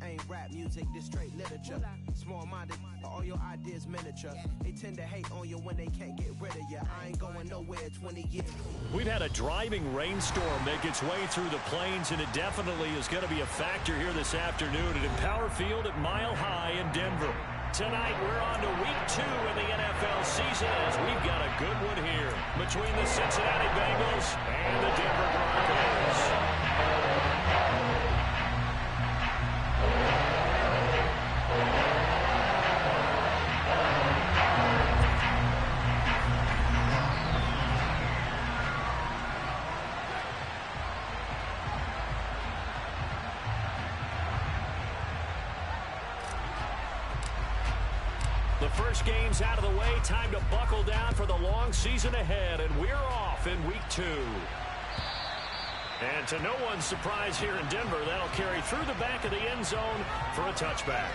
ain't rap music, this straight literature. Small-minded, all your ideas miniature. They tend to hate on you when they can't get rid of you. I ain't going nowhere 20 years. We've had a driving rainstorm make its way through the plains, and it definitely is going to be a factor here this afternoon at Empower Field at Mile High in Denver. Tonight, we're on to week 2 in the NFL season as we've got a good one here between the Cincinnati Bengals and the Denver Broncos. The first game's out of the way. Time to buckle down for the long season ahead, and we're off in week 2. And to no one's surprise here in Denver, that'll carry through the back of the end zone for a touchback.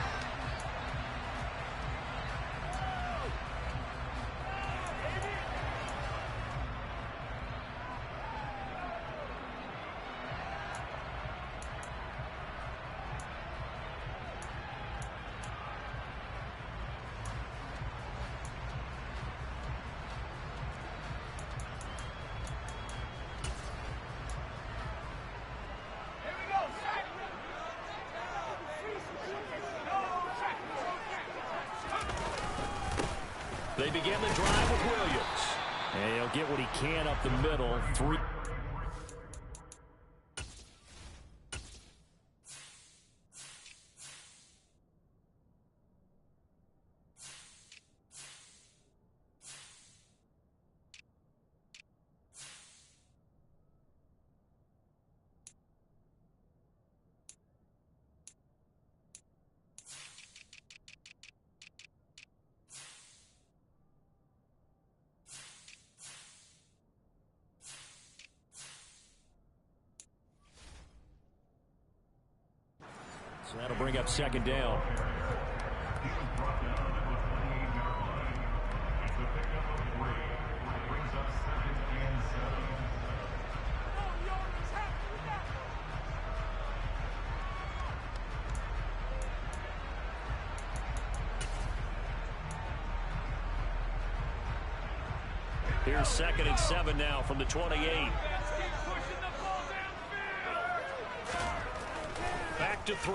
They begin the drive with Williams. And he'll get what he can up the middle. 3. So that'll bring up second down. Here's 2nd and 7 now from the 28. Back to throw.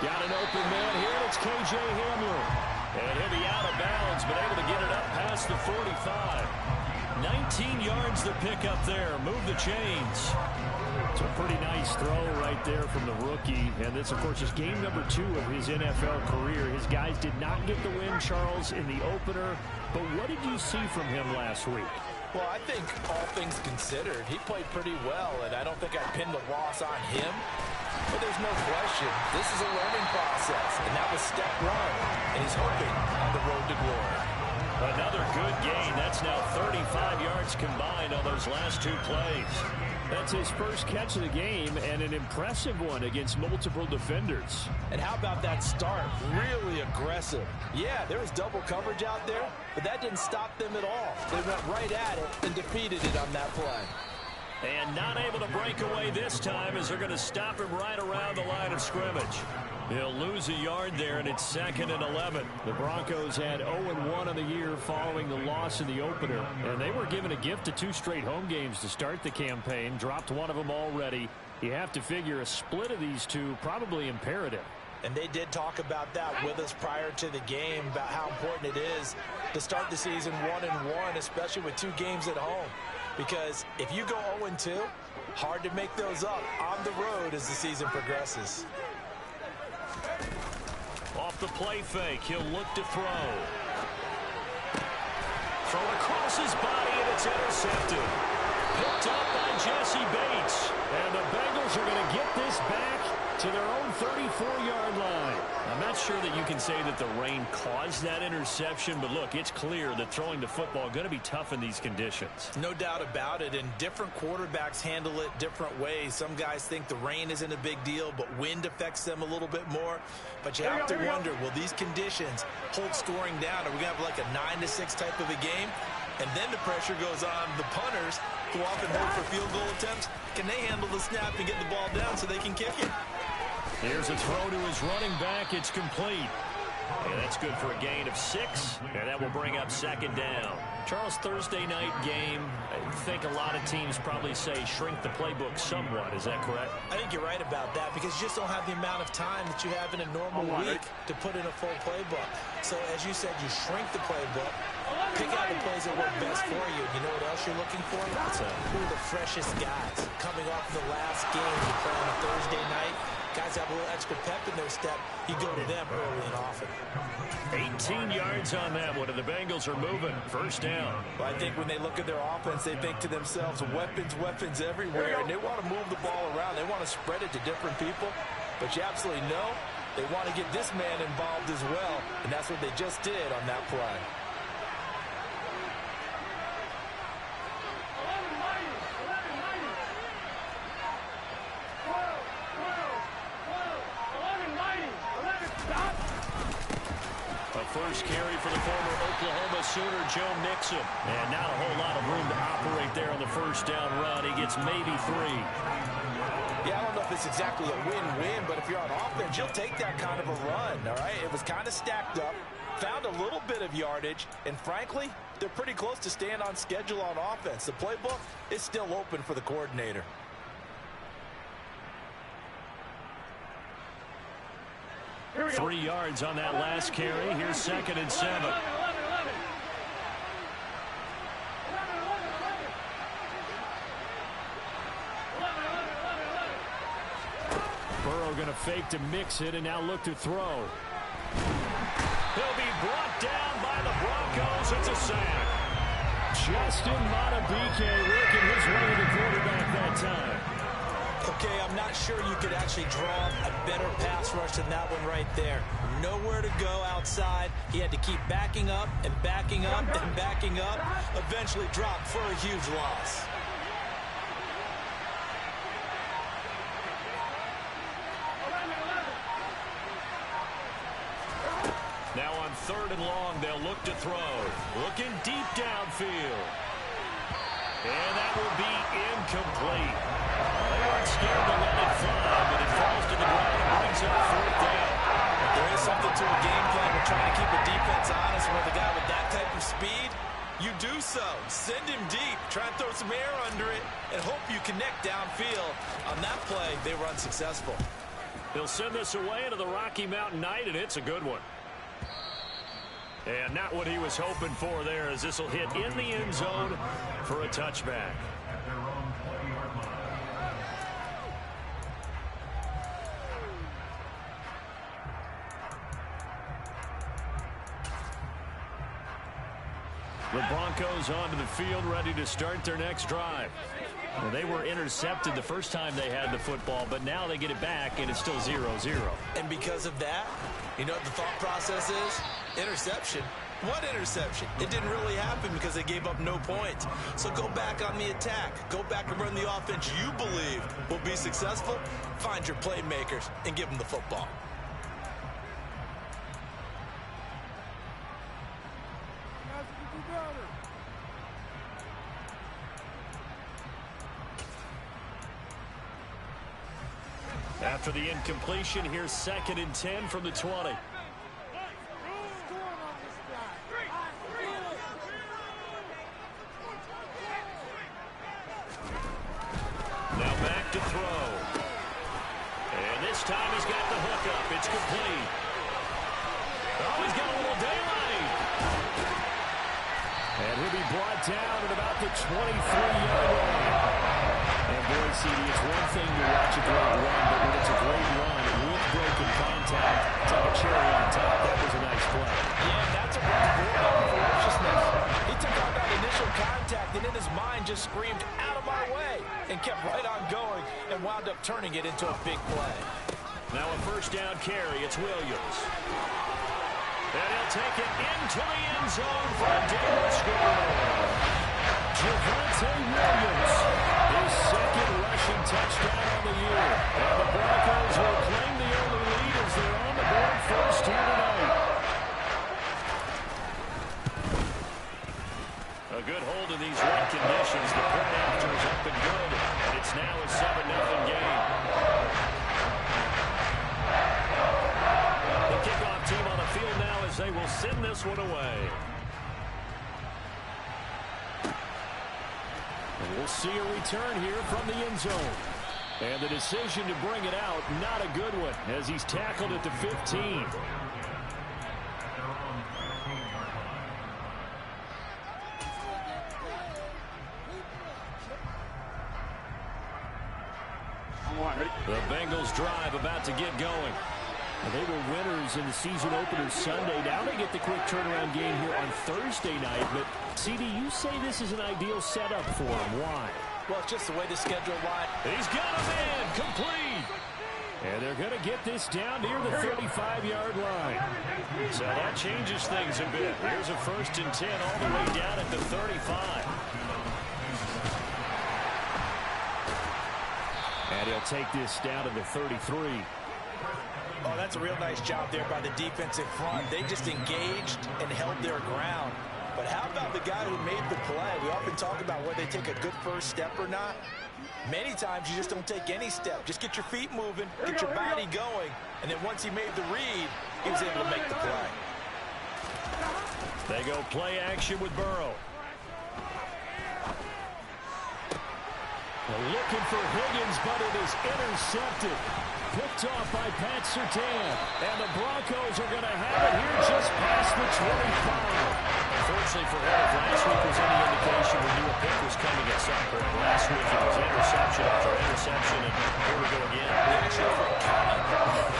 Got an open man here. It's K.J. Hamler. And he'll be out of bounds, but able to get it up past the 45. 19 yards to pick up there. Move the chains. It's a pretty nice throw right there from the rookie. And this, of course, is game number 2 of his NFL career. His guys did not get the win, Charles, in the opener. But what did you see from him last week? Well, I think all things considered, he played pretty well, and I don't think I pinned the loss on him. But there's no question, this is a learning process, and that was step 1, and he's hoping on the road to glory. Another good gain. That's now 35 yards combined on those last 2 plays. That's his first catch of the game, and an impressive one against multiple defenders. And how about that start? Really aggressive. Yeah, there was double coverage out there, but that didn't stop them at all. They went right at it and defeated it on that play. And not able to break away this time as they're going to stop him right around the line of scrimmage. He'll lose a yard there, and it's 2nd and 11. The Broncos had 0-1 on the year following the loss in the opener. And they were given a gift of 2 straight home games to start the campaign. Dropped one of them already. You have to figure a split of these 2 probably imperative. And they did talk about that with us prior to the game, about how important it is to start the season 1-1, especially with 2 games at home. Because if you go 0-2, hard to make those up on the road as the season progresses. Off the play fake, he'll look to throw. Throw across his body, and it's intercepted. Picked up by Jesse Bates. And the Bengals are going to get this back to their own 34-yard line. I'm not sure that you can say that the rain caused that interception, but look, it's clear that throwing the football is going to be tough in these conditions. No doubt about it, and different quarterbacks handle it different ways. Some guys think the rain isn't a big deal, but wind affects them a little bit more. But you have to wonder, will these conditions hold scoring down? Are we going to have like a 9-6 type of a game? And then the pressure goes on the punters who often hold for field goal attempts. Can they handle the snap and get the ball down so they can can kick it. Here's a throw to his running back. It's complete. And that's good for a gain of 6, and that will bring up second down. Charles, Thursday night game, I think a lot of teams probably say shrink the playbook somewhat. Is that correct? I think you're right about that because you just don't have the amount of time that you have in a normal week to put in a full playbook. So as you said, you shrink the playbook, pick out the plays that work best for you. You know what else you're looking for? Who are the freshest guys coming off the last game you play on a Thursday night? Guys have a little extra pep in their step. You go to them early and often. 18 yards on that one, and the Bengals are moving. First down. Well, I think when they look at their offense, they think to themselves, weapons, weapons everywhere, and they want to move the ball around. They want to spread it to different people, but you absolutely know they want to get this man involved as well, and that's what they just did on that play. First carry for the former Oklahoma Sooner, Joe Mixon. And not a whole lot of room to operate there on the first down run. He gets maybe 3. Yeah, I don't know if it's exactly a win-win, but if you're on offense, you'll take that kind of a run, all right? It was kind of stacked up, found a little bit of yardage, and frankly, they're pretty close to staying on schedule on offense. The playbook is still open for the coordinator. 3 yards on that last carry. Here's 2nd and 7. Burrow going to fake to mix it and now look to throw. He'll be brought down by the Broncos. It's a sack. Justin Madubuike working his way to the quarterback that time. Okay, I'm not sure you could actually draw a better pass rush than that one right there. Nowhere to go outside. He had to keep backing up and backing up and backing up. Eventually dropped for a huge loss. Now on 3rd and long, they'll look to throw. Looking deep downfield. And that will be incomplete. They weren't scared to let it fly, but it falls to the ground and brings up 4th down. There is something to a game plan. We're trying to keep a defense honest with a guy with that type of speed. You do so. Send him deep. Try and throw some air under it and hope you connect downfield. On that play, they were unsuccessful. They'll send this away into the Rocky Mountain night, and it's a good one. And not what he was hoping for there, as this will hit in the end zone for a touchback. The Broncos onto the field, ready to start their next drive. Well, they were intercepted the first time they had the football, but now they get it back, and it's still 0-0. And because of that, you know what the thought process is? Interception. What interception? It didn't really happen because they gave up no points. So go back on the attack. Go back and run the offense you believe will be successful. Find your playmakers and give them the football. After the incompletion, here's 2nd and 10 from the 20. Now back to throw. And this time he's got the hook up. It's complete. Oh, he's got a little daylight. And he'll be brought down at about the 23-yard line. And boy, CD, it's one thing to watch a great run, but when it's a great run with broken contact, it's like a cherry on top. That was a nice play. Yeah, that's a run of ferociousness. He took out that initial contact and in his mind just screamed, out of my way, and kept right on going and wound up turning it into a big play. Now a first down carry. It's Williams. And he'll take it into the end zone for a Denver score. Javonte Williams, his 2nd rushing touchdown on the year. And the Broncos will claim the early lead as they're on the board first here tonight. A good hold in these wet conditions. The point after is up and good, and it's now a 7-0 game. this one away. And we'll see a return here from the end zone. And the decision to bring it out, not a good one, as he's tackled at the 15. The Bengals drive about to get going. They were winners in the season opener Sunday. Now they get the quick turnaround game here on Thursday night. But, CD, you say this is an ideal setup for them. Why? Well, it's just the way the schedule line. He's got a man complete. And they're going to get this down near the 35-yard line. So that changes things a bit. Here's a 1st and 10 all the way down at the 35. And he'll take this down to the 33. Oh, that's a real nice job there by the defense in front. They just engaged and held their ground. But how about the guy who made the play? We often talk about whether they take a good first step or not. Many times you just don't take any step. Just get your feet moving, get your body going, and then once he made the read, he was able to make the play. They go play action with Burrow. Looking for Higgins, but it is intercepted. Picked off by Pat Surtain. And the Broncos are going to have it here just past the 25. Unfortunately for him, if last week was any indication, we knew a pick was coming at some point. Last week it was interception after interception, and here we go again. We actually forgot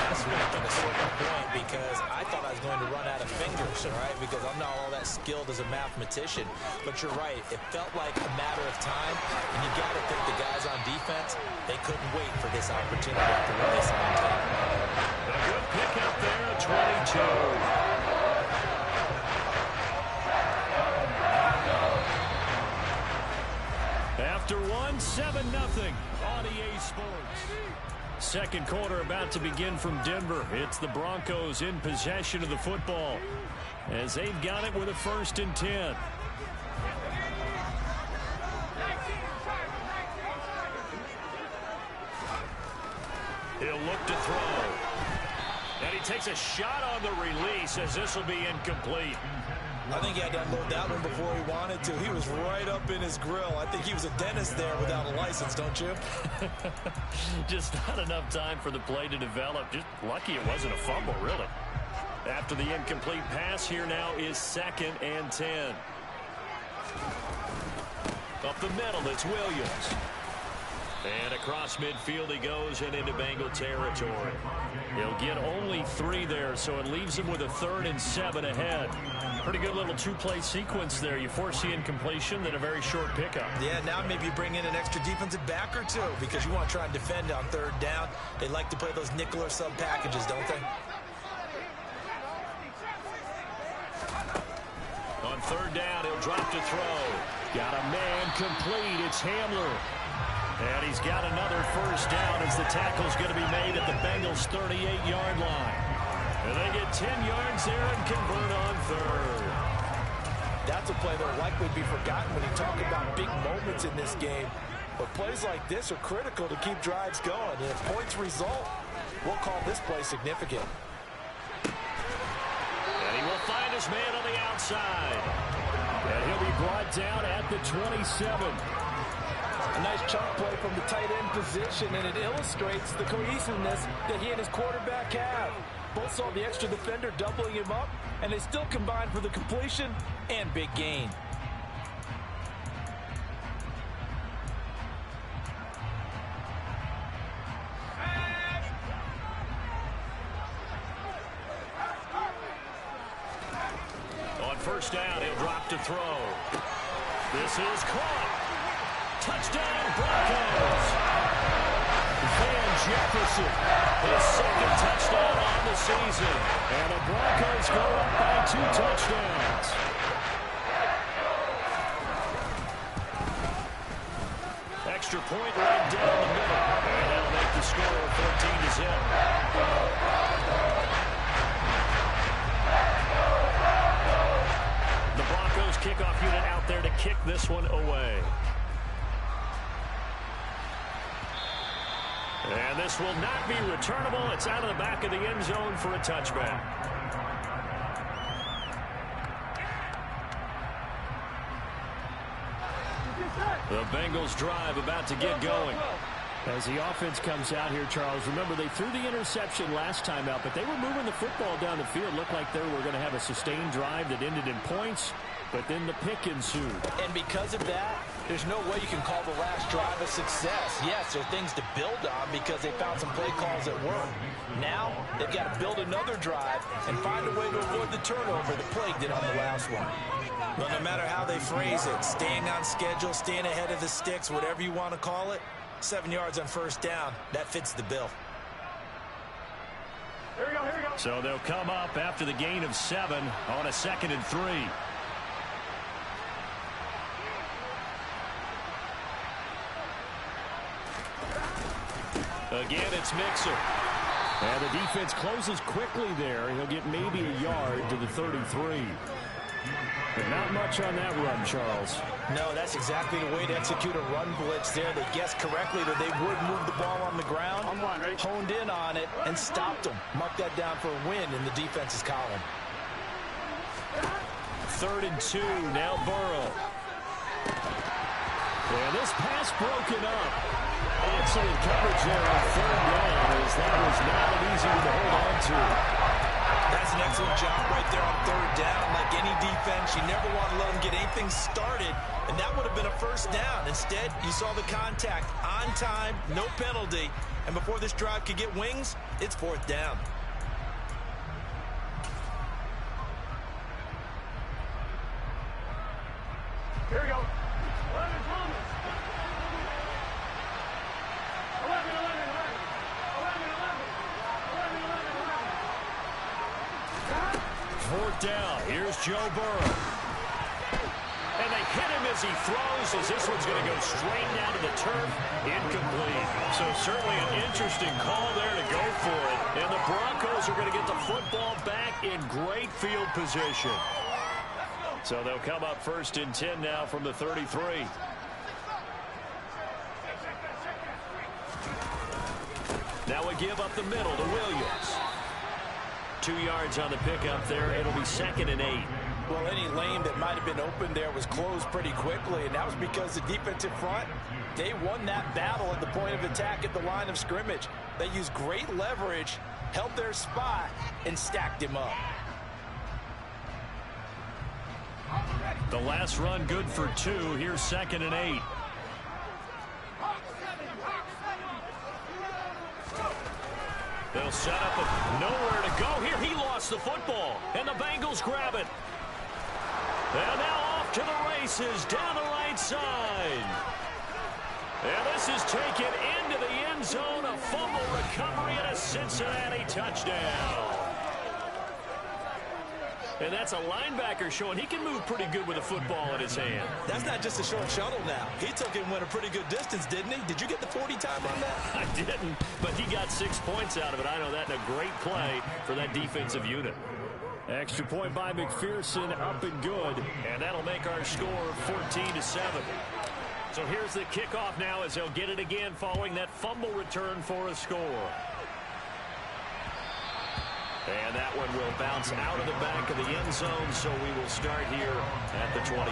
last week at a certain point because I thought I was going to run out of fingers, all right, because I'm not all that skilled as a mathematician. But you're right. It felt like a matter of time, and you got to think the guys on defense, they couldn't wait for this opportunity to run this on tape. A good pick out there, 22. After 7-0 on EA Sports. Second quarter about to begin from Denver. It's the Broncos in possession of the football as they've got it with a 1st and 10. He'll look to throw. And he takes a shot on the release as this will be incomplete. I think he had to unload that one before he wanted to. He was right up in his grill. I think he was a dentist there without a license, don't you? Just not enough time for the play to develop. Just lucky it wasn't a fumble, really. After the incomplete pass, here now is 2nd and 10. Up the middle, it's Williams. And across midfield he goes and into Bengal territory. He'll get only 3 there, so it leaves him with a 3rd and 7 ahead. Pretty good little 2-play sequence there. You force the incompletion, then a very short pickup. Yeah, now maybe you bring in an extra defensive back or 2 because you want to try and defend on 3rd down. They like to play those nickel or sub packages, don't they? On 3rd down, he'll drop to throw. Got a man complete. It's Hamler. And he's got another 1st down as the tackle's going to be made at the Bengals' 38-yard line. And they get 10 yards there and convert on 3rd. That's a play that will likely be forgotten when you talk about big moments in this game. But plays like this are critical to keep drives going. And if points result, we'll call this play significant. And he will find his man on the outside. And he'll be brought down at the 27. A nice chunk play from the tight end position, and it illustrates the cohesiveness that he and his quarterback have. Both saw the extra defender doubling him up, and they still combined for the completion and big gain. On 1st down, he'll drop to throw. This is caught. Touchdown, Broncos. Van Jefferson, his 2nd touchdown on the season. And the Broncos go up by 2 touchdowns. Extra point right down the middle. And that'll make the score 14-0. The Broncos kickoff unit out there to kick this one away. And this will not be returnable. It's out of the back of the end zone for a touchback. The Bengals drive about to get going. As the offense comes out here, Charles, remember they threw the interception last time out, but they were moving the football down the field. Looked like they were going to have a sustained drive that ended in points, but then the pick ensued. And because of that, there's no way you can call the last drive a success. Yes, there are things to build on because they found some play calls that work. Now, they've got to build another drive and find a way to avoid the turnover that plagued it on the last one. But no matter how they phrase it, staying on schedule, staying ahead of the sticks, whatever you want to call it, 7 yards on first down, that fits the bill. Here we go. So they'll come up after the gain of 7 on a 2nd and 3. Again, it's Mixon. And the defense closes quickly there. He'll get maybe a yard to the 33. But not much on that run, Charles. No, that's exactly the way to execute a run blitz there. They guessed correctly that they would move the ball on the ground, honed in on it, and stopped them. Mark that down for a win in the defense's column. 3rd and 2, now Burrow. And this pass broken up. Excellent coverage there on 3rd down, as that was not an easy one to hold on to. That's an excellent job right there on 3rd down. Like any defense, you never want to let them get anything started, and that would have been a first down. Instead, you saw the contact on time, no penalty, and before this drive could get wings, it's 4th down. Here we go. 4th down. Here's Joe Burrow. And they hit him as he throws, as this one's going to go straight down to the turf. Incomplete. So certainly an interesting call there to go for it. And the Broncos are going to get the football back in great field position. So they'll come up 1st and 10 now from the 33. Now we give up the middle to Williams. 2 yards on the pickup there. It'll be 2nd and 8. Well, any lane that might have been open there was closed pretty quickly, and that was because the defensive front, they won that battle at the point of attack at the line of scrimmage. They used great leverage, held their spot, and stacked him up. The last run good for 2. Here's 2nd and 8. They'll set up with nowhere to go here. He lost the football, and the Bengals grab it. And now off to the races down the right side. And this is taken into the end zone. A fumble recovery and a Cincinnati touchdown. And that's a linebacker showing he can move pretty good with a football in his hand. That's not just a short shuttle now. He took it and went a pretty good distance, didn't he? Did you get the 40 time on that? I didn't, but he got 6 points out of it. I know that in a great play for that defensive unit. Extra point by McPherson, up and good. And that'll make our score 14-7. So here's the kickoff now as they'll get it again following that fumble return for a score. And that one will bounce out of the back of the end zone, so we will start here at the 25.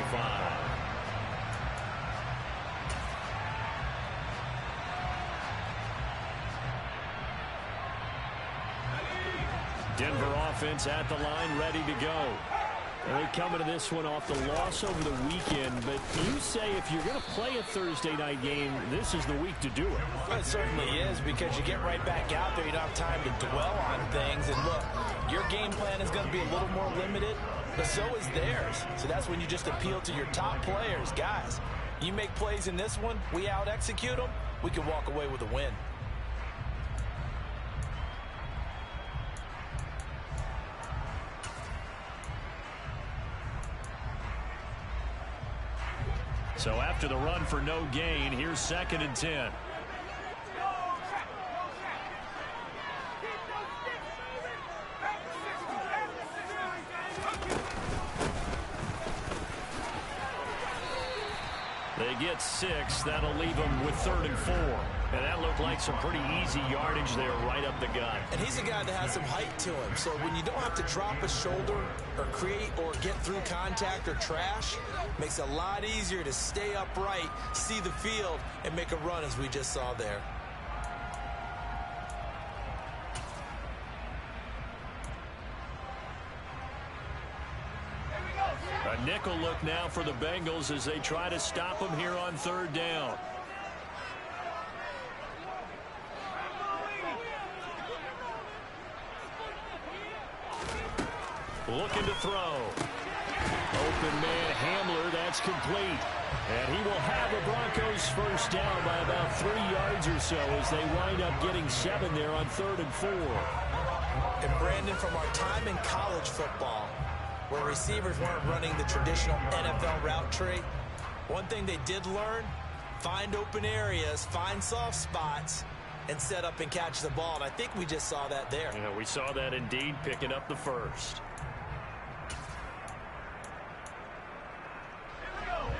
Denver offense at the line, ready to go. They come into this one off the loss over the weekend, but you say if you're going to play a Thursday night game, this is the week to do it. Well, it certainly is, because you get right back out there. You don't have time to dwell on things. And look, your game plan is going to be a little more limited, but so is theirs. So that's when you just appeal to your top players. Guys, you make plays in this one, we out-execute them, we can walk away with a win. So after the run for no gain, here's 2nd and 10. They get 6. That'll leave them with 3rd and 4. And that looked like some pretty easy yardage there right up the gut. And he's a guy that has some height to him. So when you don't have to drop a shoulder or create or get through contact or trash, makes it a lot easier to stay upright, see the field, and make a run as we just saw there. A nickel look now for the Bengals as they try to stop him here on third down. Looking to throw. Open man Hamler, that's complete. And he will have the Broncos first down by about 3 yards or so as they wind up getting 7 there on 3rd and 4. And Brandon, from our time in college football, where receivers weren't running the traditional NFL route tree, one thing they did learn, find open areas, find soft spots, and set up and catch the ball. And I think we just saw that there. Yeah, we saw that indeed, picking up the first.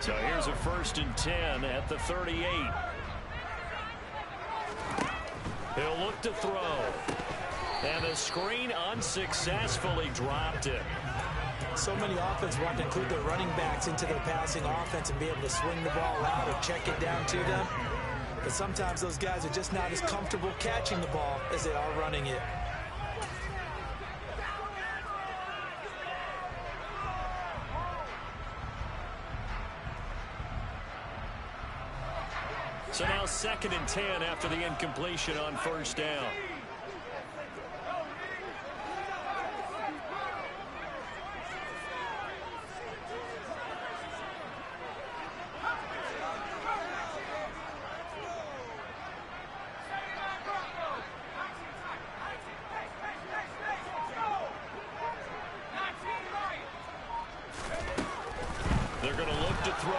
So here's a 1st and 10 at the 38. He'll look to throw. And the screen unsuccessfully dropped it. So many offenses want to include their running backs into their passing offense and be able to swing the ball out or check it down to them. But sometimes those guys are just not as comfortable catching the ball as they are running it. So now 2nd and 10 after the incompletion on 1st down. They're going to look to throw.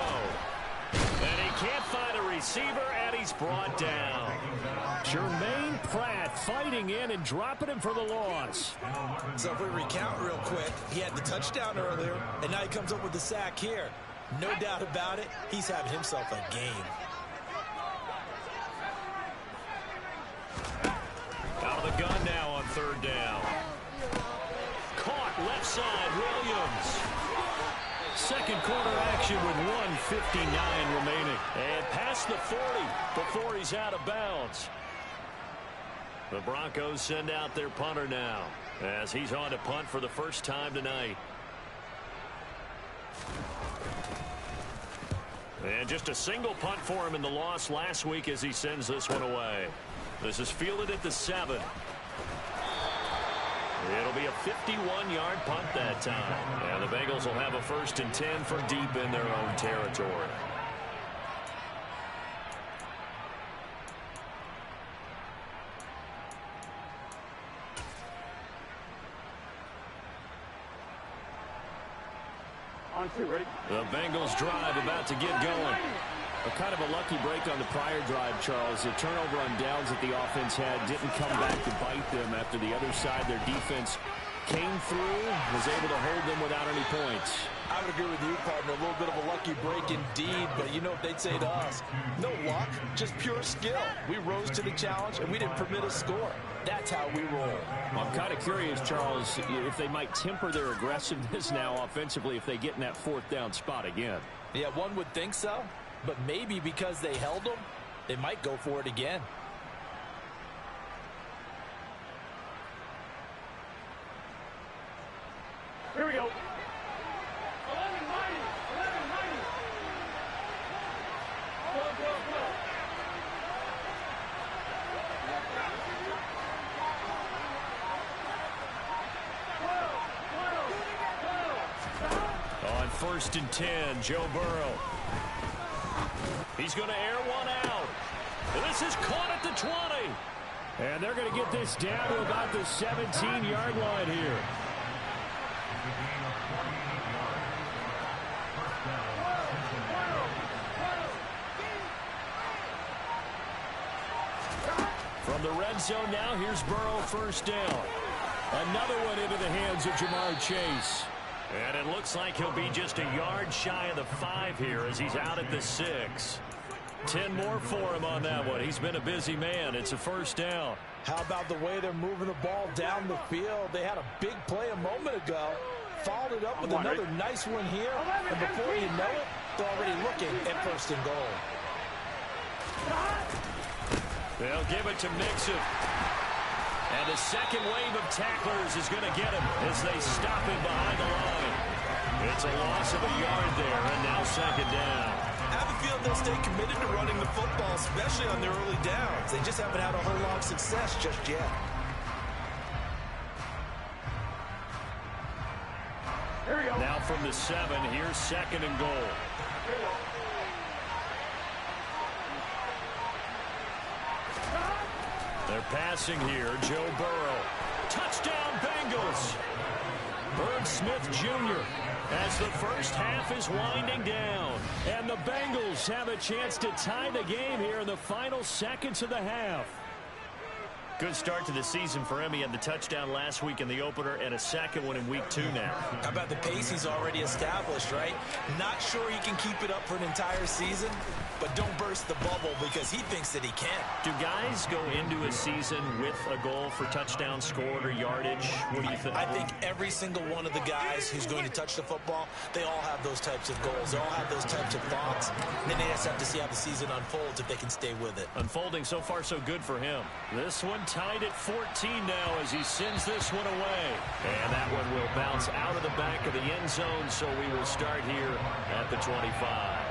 And he can't find a receiver, and he's brought down. Jermaine Pratt fighting in and dropping him for the loss. So if we recount real quick, he had the touchdown earlier, and now he comes up with the sack here. No doubt about it, he's having himself a game. Out of the gun now on 3rd down. Caught left side, Williams. 2nd quarter action with 1:59 remaining. And past the 40 before he's out of bounds. The Broncos send out their punter now as he's on to punt for the first time tonight. And just a single punt for him in the loss last week as he sends this one away. This is fielded at the 7. It'll be a 51-yard punt that time. And the Bengals will have a 1st and 10 from deep in their own territory. On 2, ready? The Bengals drive about to get going. A kind of a lucky break on the prior drive, Charles. The turnover on downs that the offense had didn't come back to bite them after the other side. Their defense came through, was able to hold them without any points. I would agree with you, partner. A little bit of a lucky break indeed, but you know what they'd say to us? No luck, just pure skill. We rose to the challenge, and we didn't permit a score. That's how we roll. I'm kind of curious, Charles, if they might temper their aggressiveness now offensively if they get in that 4th down spot again. Yeah, one would think so. But maybe because they held them, they might go for it again. Here we go. 11-90. Go, go, go. On 1st and 10, Joe Burrow. He's going to air one out. This is caught at the 20. And they're going to get this down to about the 17-yard line here. From the red zone now, here's Burrow, 1st down. Another one into the hands of Jamar Chase. And it looks like he'll be just a yard shy of the 5 here as he's out at the 6. 10 more for him on that one. He's been a busy man. It's a first down. How about the way they're moving the ball down the field? They had a big play a moment ago. Followed it up with another nice one here. And before you know it, they're already looking at first and goal. They'll give it to Mixon. And the second wave of tacklers is going to get him as they stop him behind the line. It's a loss of a yard there, and now second down. I have a feeling they'll stay committed to running the football, especially on their early downs. They just haven't had a whole lot of success just yet. Here we go. Now from the 7, here's second and goal. They're passing here. Joe Burrow. Touchdown, Bengals. Bird Smith Jr. as the first half is winding down. And the Bengals have a chance to tie the game here in the final seconds of the half. Good start to the season for him. He had the touchdown last week in the opener and a second one in week 2 now. How about the pace he's already established, right? Not sure he can keep it up for an entire season, but don't burst the bubble because he thinks that he can. Do guys go into a season with a goal for touchdown scored or yardage? What do you think? I think every single one of the guys who's going to touch the football, they all have those types of goals. They all have those types of thoughts. And then they just have to see how the season unfolds if they can stay with it. Unfolding so far so good for him. This one tied at 14 now as he sends this one away. And that one will bounce out of the back of the end zone, so we will start here at the 25.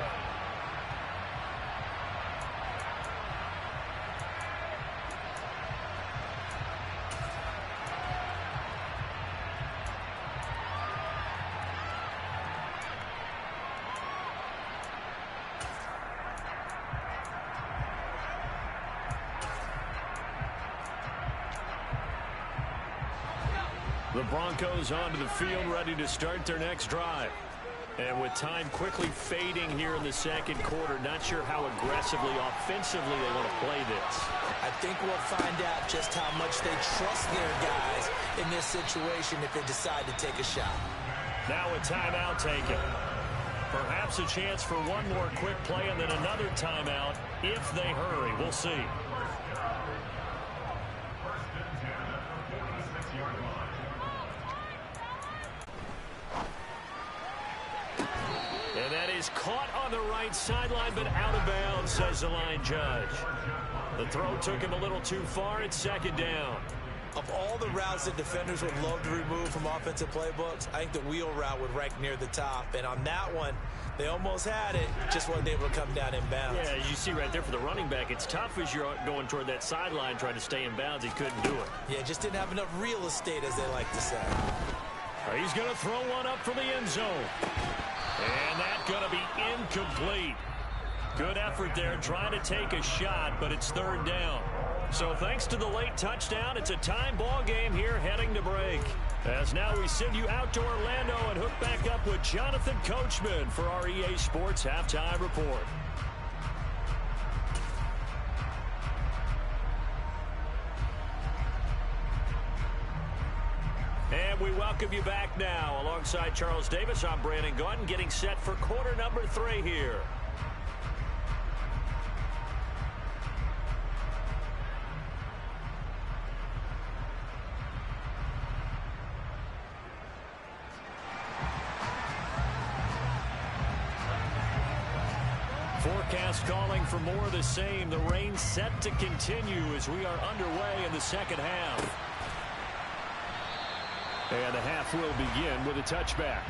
The Broncos onto the field, ready to start their next drive. And with time quickly fading here in the second quarter, not sure how aggressively, offensively they want to play this. I think we'll find out just how much they trust their guys in this situation if they decide to take a shot. Now a timeout taken. Perhaps a chance for one more quick play and then another timeout if they hurry. We'll see. And that is caught on the right sideline, but out of bounds, says the line judge. The throw took him a little too far. It's second down. Of all the routes that defenders would love to remove from offensive playbooks, I think the wheel route would rank near the top. And on that one, they almost had it, just wasn't able to come down in bounds. Yeah, as you see right there for the running back, it's tough as you're going toward that sideline trying to stay in bounds. He couldn't do it. Yeah, just didn't have enough real estate, as they like to say. He's going to throw one up from the end zone. And that's going to be incomplete. Good effort there trying to take a shot, but it's third down. So thanks to the late touchdown, it's a time ball game here heading to break. As now we send you out to Orlando and hook back up with Jonathan Coachman for our EA Sports Halftime Report. And we welcome you back now. Alongside Charles Davis, I'm Brandon Gaudin, getting set for quarter number 3 here. Forecast calling for more of the same. The rain set to continue as we are underway in the second half. And the half will begin with a touchback.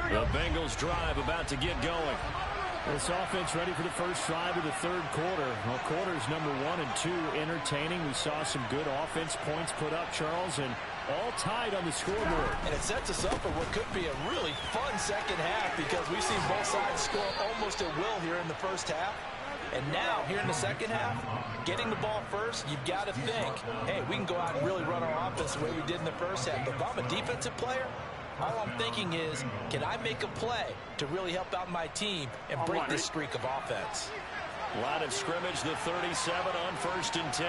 The Bengals drive about to get going. This offense ready for the first drive of the third quarter. Well, quarters number 1 and 2 entertaining. We saw some good offense points put up, Charles, and all tied on the scoreboard. And it sets us up for what could be a really fun second half because we've seen both sides score almost at will here in the first half. And now, here in the second half, getting the ball first, you've got to think, hey, we can go out and really run our offense the way we did in the first half. But if I'm a defensive player, All I'm thinking is, can I make a play to really help out my team and break this streak of offense? Line of scrimmage, the 37 on 1st and 10.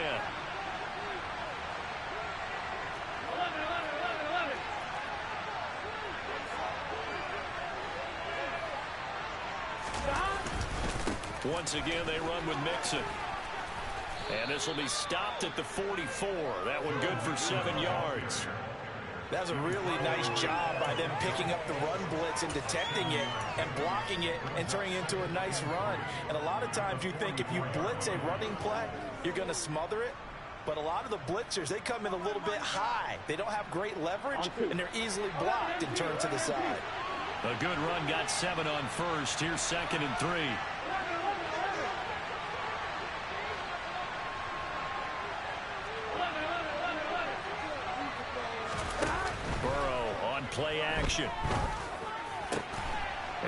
Once again, they run with Mixon. And this will be stopped at the 44. That one good for 7 yards. That was a really nice job by them picking up the run blitz and detecting it and blocking it and turning it into a nice run. And a lot of times you think if you blitz a running play, you're going to smother it. But a lot of the blitzers, they come in a little bit high. They don't have great leverage, and they're easily blocked and turned to the side. A good run, got 7 on 1st. Here's 2nd and 3. Play action.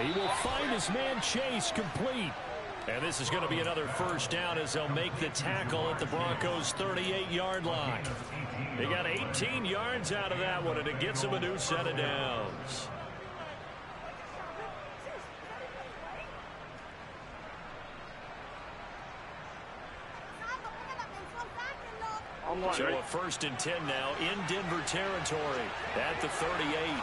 He will find his man Chase complete. And this is going to be another 1st down as they'll make the tackle at the Broncos' 38-yard line. They got 18 yards out of that one, and it gets them a new set of downs. So a 1st and 10 now in Denver territory at the 38.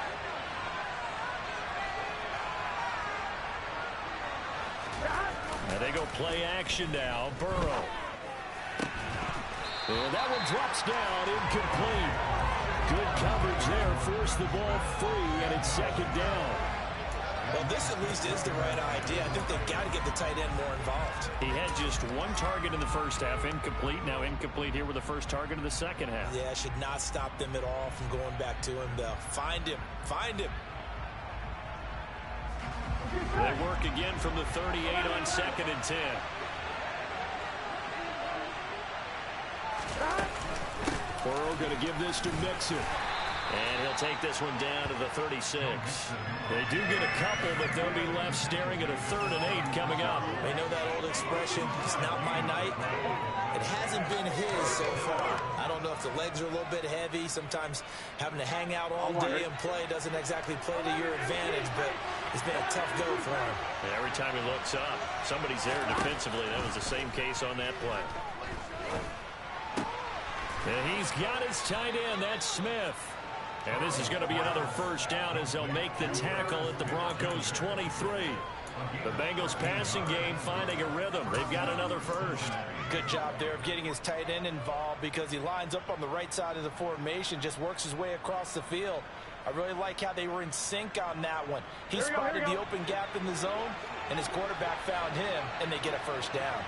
And they go play action now. Burrow. And that one drops down, incomplete. Good coverage there, forced the ball free, and it's 2nd down. Well, this at least is the right idea. I think they've got to get the tight end more involved. He had just 1 target in the 1st half, incomplete. Now incomplete here with the 1st target of the 2nd half. Yeah, should not stop them at all from going back to him, though. Find him. Find him. They work again from the 38 on 2nd and 10. Burrow going to give this to Mixon. And he'll take this one down to the 36. They do get a couple, but they'll be left staring at a 3rd and 8 coming up. They know that old expression, it's not my night. It hasn't been his so far. I don't know if the legs are a little bit heavy. Sometimes having to hang out all day and play doesn't exactly play to your advantage, but it's been a tough go for him. And every time he looks up, somebody's there defensively. That was the same case on that play. And he's got his tight end. That's Smith. And this is going to be another 1st down as they'll make the tackle at the Broncos' 23. The Bengals passing game finding a rhythm. They've got another 1st. Good job there of getting his tight end involved because he lines up on the right side of the formation, just works his way across the field. I really like how they were in sync on that one. He spotted the open gap in the zone, and his quarterback found him, and they get a 1st down.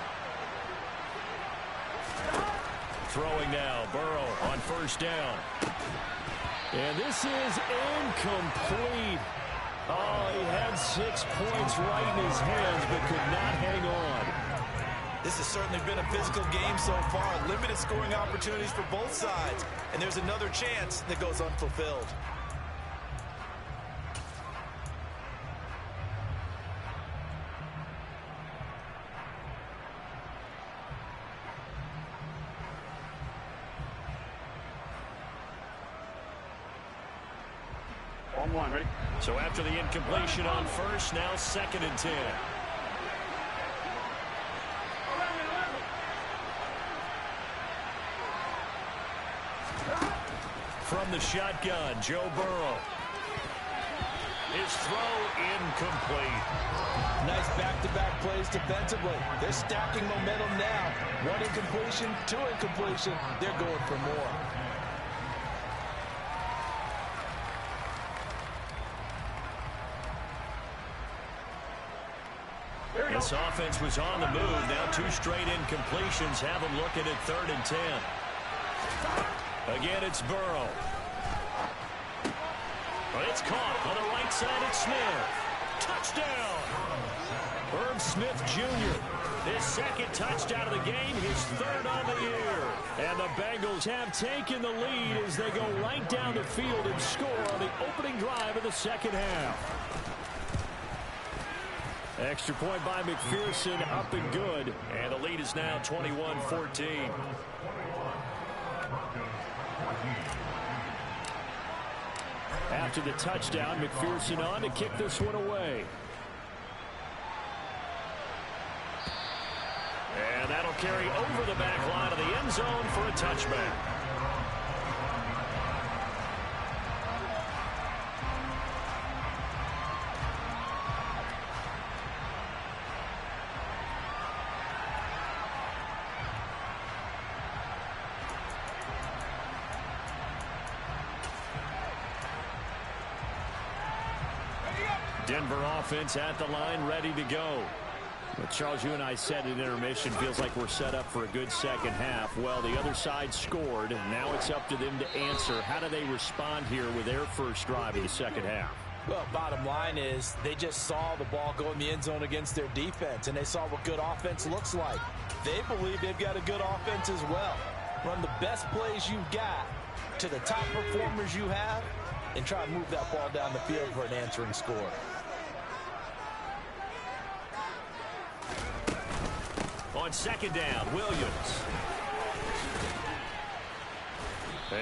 Throwing now, Burrow on 1st down. And this is incomplete. Oh, he had 6 points right in his hands, but could not hang on. This has certainly been a physical game so far. Limited scoring opportunities for both sides. And there's another chance that goes unfulfilled. Ready? So after the incompletion on 1st, now 2nd and 10. From the shotgun, Joe Burrow. His throw incomplete. Nice back-to-back plays defensively. They're stacking momentum now. 1 incompletion, 2 incompletion. They're going for more. This offense was on the move. Now 2 straight incompletions have them looking at 3rd and 10. Again, it's Burrow. But it's caught on the right side. It's Smith. Touchdown! Herb Smith Jr. His 2nd touchdown of the game, his 3rd on the year. And the Bengals have taken the lead as they go right down the field and score on the opening drive of the 2nd half. Extra point by McPherson, up and good. And the lead is now 21-14. After the touchdown, McPherson on to kick this one away. And that'll carry over the back line of the end zone for a touchback. Denver offense at the line, ready to go. But Charles, you and I said at intermission, feels like we're set up for a good second half. Well, the other side scored, and now it's up to them to answer. How do they respond here with their first drive of the second half? Well, bottom line is they just saw the ball go in the end zone against their defense, and they saw what good offense looks like. They believe they've got a good offense as well. Run the best plays you've got to the top performers you have, and try to move that ball down the field for an answering score. On second down, Williams.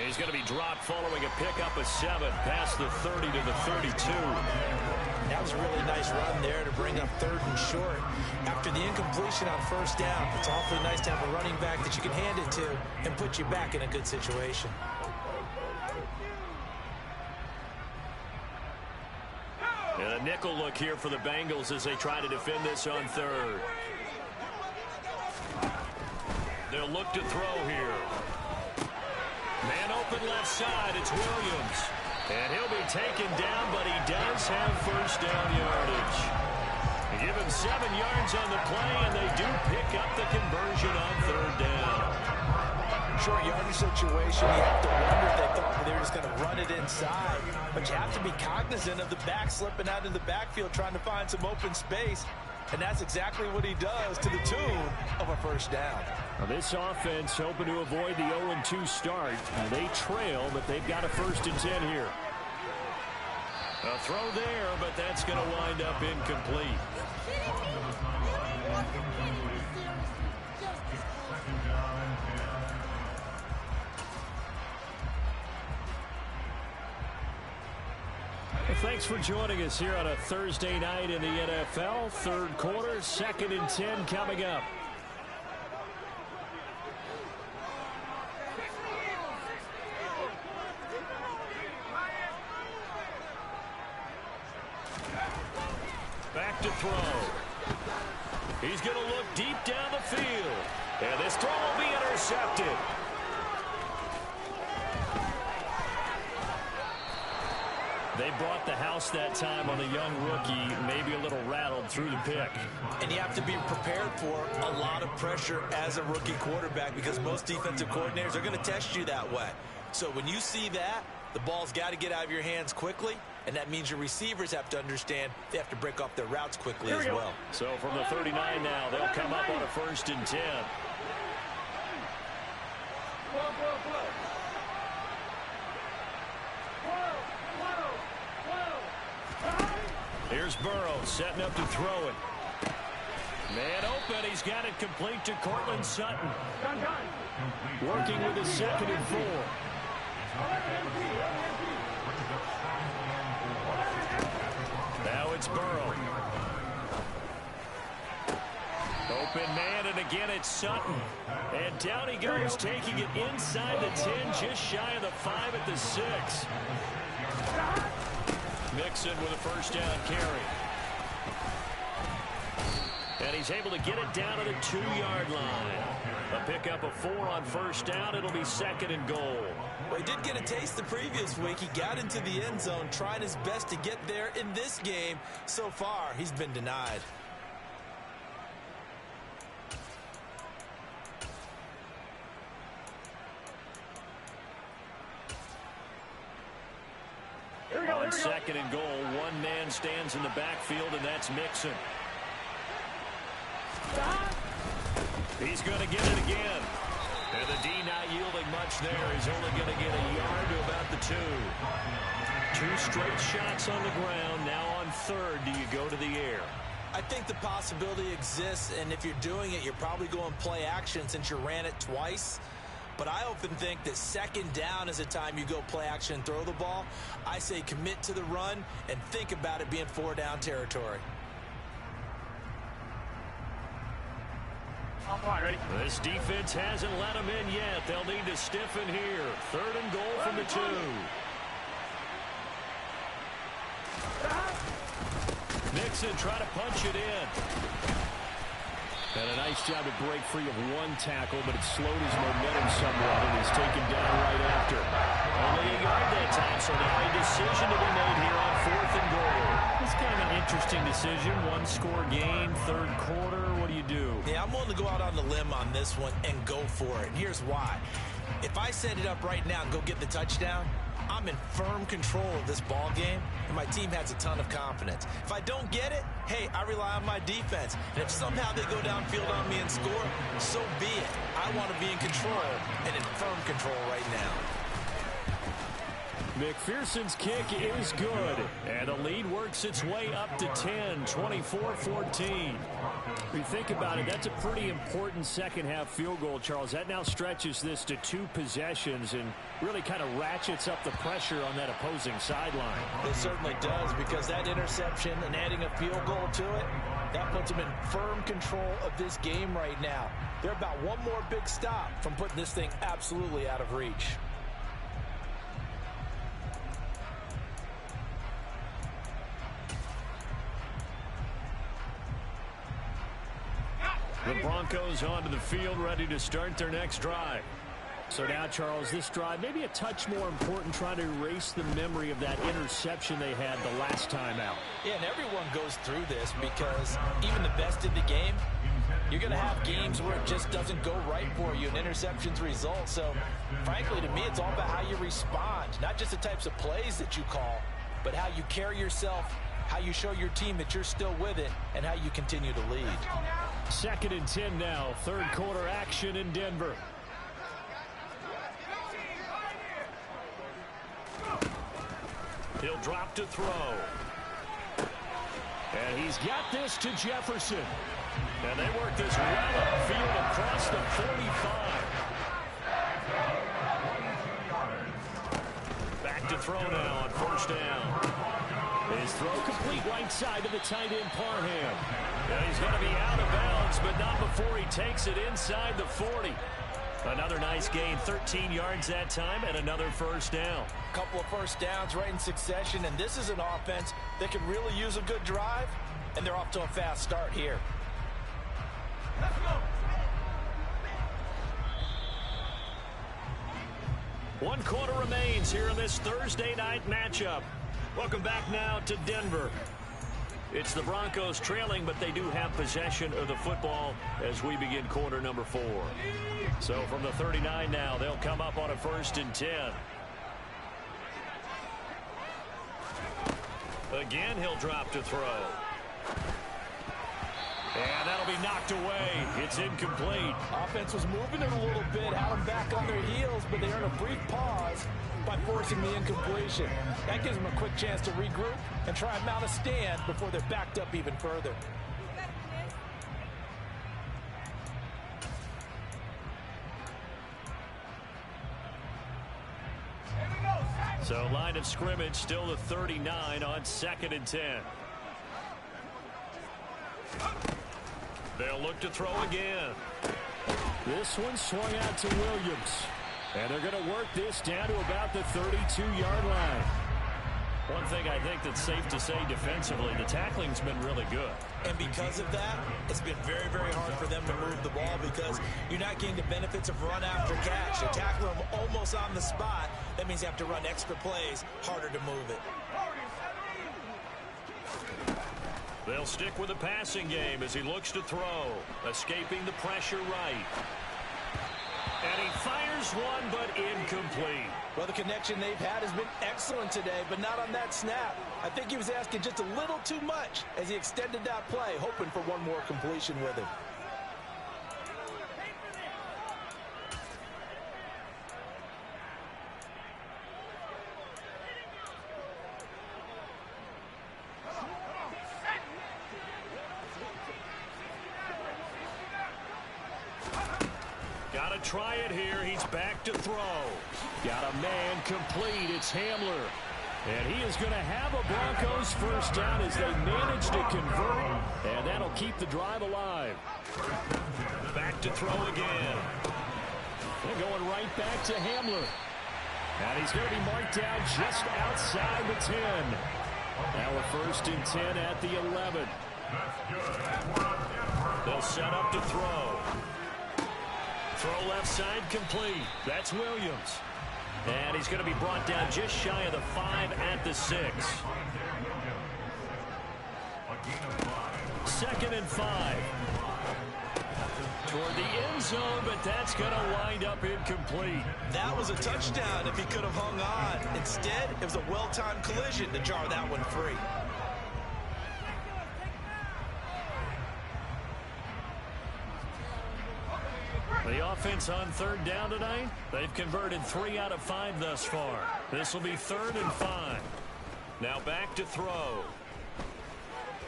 He's going to be dropped following a pickup of 7 past the 30 to the 32. That was a really nice run there to bring up 3rd and short. After the incompletion on first down, it's awfully nice to have a running back that you can hand it to and put you back in a good situation. And a nickel look here for the Bengals as they try to defend this on 3rd. They'll look to throw here. Man open left side, it's Williams. And he'll be taken down, but he does have first down yardage. They give him 7 yards on the play, and they do pick up the conversion on 3rd down. Short yardage situation, you have to wonder if they thought they were just going to run it inside. But you have to be cognizant of the back slipping out in the backfield trying to find some open space. And that's exactly what he does to the tune of a first down. Now this offense hoping to avoid the 0-2 start. They trail, but they've got a 1st and 10 here. A throw there, but that's going to wind up incomplete. Well, thanks for joining us here on a Thursday night in the NFL. 3rd quarter, 2nd and 10 coming up. Back to throw. He's going to look deep down the field. And this throw will be intercepted. They brought the house that time on the young rookie, maybe a little rattled through the pick. And you have to be prepared for a lot of pressure as a rookie quarterback because most defensive coordinators are going to test you that way. So when you see that, the ball's got to get out of your hands quickly, and that means your receivers have to understand they have to break off their routes quickly as well. So from the 39 now, they'll come up on a 1st and 10. Here's Burrow setting up to throw it. Man open. He's got it complete to Cortland Sutton. Working with his 2nd and 4. Now it's Burrow. Open man, and again it's Sutton. And down he goes, taking it inside the 10, just shy of the 5 at the 6. Mixon with a first down carry. And he's able to get it down to the 2-yard line. A pickup of 4 on first down. It'll be 2nd and goal. Well, he did get a taste the previous week. He got into the end zone, trying his best to get there in this game. So far, he's been denied. On 2nd and goal, one man stands in the backfield, and that's Mixon. He's going to get it again. And the D not yielding much there. He's only going to get a yard to about the 2. 2 straight shots on the ground. Now on 3rd, do you go to the air? I think the possibility exists, and if you're doing it, you're probably going play action since you ran it twice. But I often think that second down is a time you go play action and throw the ball. I say commit to the run and think about it being 4-down territory. I'm fine, ready? This defense hasn't let them in yet. They'll need to stiffen here. 3rd and goal from the 2. Mixon trying to punch it in. And a nice job to break free of 1 tackle, but it slowed his momentum somewhat, and he's taken down right after. Only a yard that time, so now a decision to be made here on 4th and goal. It's kind of an interesting decision. 1-score game, 3rd quarter. What do you do? Yeah, I'm willing to go out on the limb on this one and go for it. And here's why. If I set it up right now and go get the touchdown, I'm in firm control of this ball game, and my team has a ton of confidence. If I don't get it, hey, I rely on my defense. And if somehow they go downfield on me and score, so be it. I want to be in control and in firm control right now. McPherson's kick is good, and the lead works its way up to 10, 24-14. If you think about it, that's a pretty important second-half field goal, Charles. That now stretches this to 2 possessions and really kind of ratchets up the pressure on that opposing sideline. It certainly does, because that interception and adding a field goal to it, that puts them in firm control of this game right now. They're about one more big stop from putting this thing absolutely out of reach. The Broncos onto the field, ready to start their next drive. So now, Charles, this drive maybe a touch more important, trying to erase the memory of that interception they had the last time out. Yeah, and everyone goes through this because even the best in the game, you're going to have games where it just doesn't go right for you and interceptions result. So, frankly, to me, it's all about how you respond, not just the types of plays that you call, but how you carry yourself, how you show your team that you're still with it, and how you continue to lead. 2nd and 10 now, 3rd quarter action in Denver. He'll drop to throw. And he's got this to Jefferson. And they work this well upfield across the 45. Back to throw now on 1st down. His throw complete right side to the tight end Parham. And he's going to be out of bounds, but not before he takes it inside the 40. Another nice gain, 13 yards that time, and another 1st down. A couple of 1st downs right in succession, and this is an offense that can really use a good drive, and they're off to a fast start here. Let's go. 1 quarter remains here in this Thursday night matchup. Welcome back now to Denver. It's the Broncos trailing, but they do have possession of the football as we begin quarter number 4. So from the 39 now, they'll come up on a 1st and 10. Again, he'll drop to throw. And that'll be knocked away. It's incomplete. Offense was moving it a little bit, had them back on their heels, but they earned a brief pause by forcing the incompletion. That gives them a quick chance to regroup and try and mount a stand before they're backed up even further. So line of scrimmage still the 39 on 2nd and 10. They'll look to throw again. This one swung out to Williams. And they're going to work this down to about the 32-yard line. One thing I think that's safe to say defensively, the tackling's been really good. And because of that, it's been very, very hard for them to move the ball because you're not getting the benefits of run after catch. You tackle them almost on the spot. That means you have to run extra plays, harder to move it. They'll stick with the passing game as he looks to throw, escaping the pressure right. And he fires one, but incomplete. Well, the connection they've had has been excellent today, but not on that snap. I think he was asking just a little too much as he extended that play, hoping for one more completion with him. try it here. He's back to throw. Got a man complete. It's Hamler. And he is going to have a Broncos first down as they manage to convert. And that'll keep the drive alive. Back to throw again. They're going right back to Hamler. And he's going to be marked down just outside the 10. Now a 1st and 10 at the 11. They'll set up to throw. Throw left side complete. That's Williams. And he's going to be brought down just shy of the 5 at the 6. 2nd and 5. Toward the end zone, but that's going to wind up incomplete. That was a touchdown if he could have hung on. Instead, it was a well-timed collision to jar that one free. The offense on 3rd down tonight, they've converted 3 out of 5 thus far. This will be 3rd and 5. Now back to throw.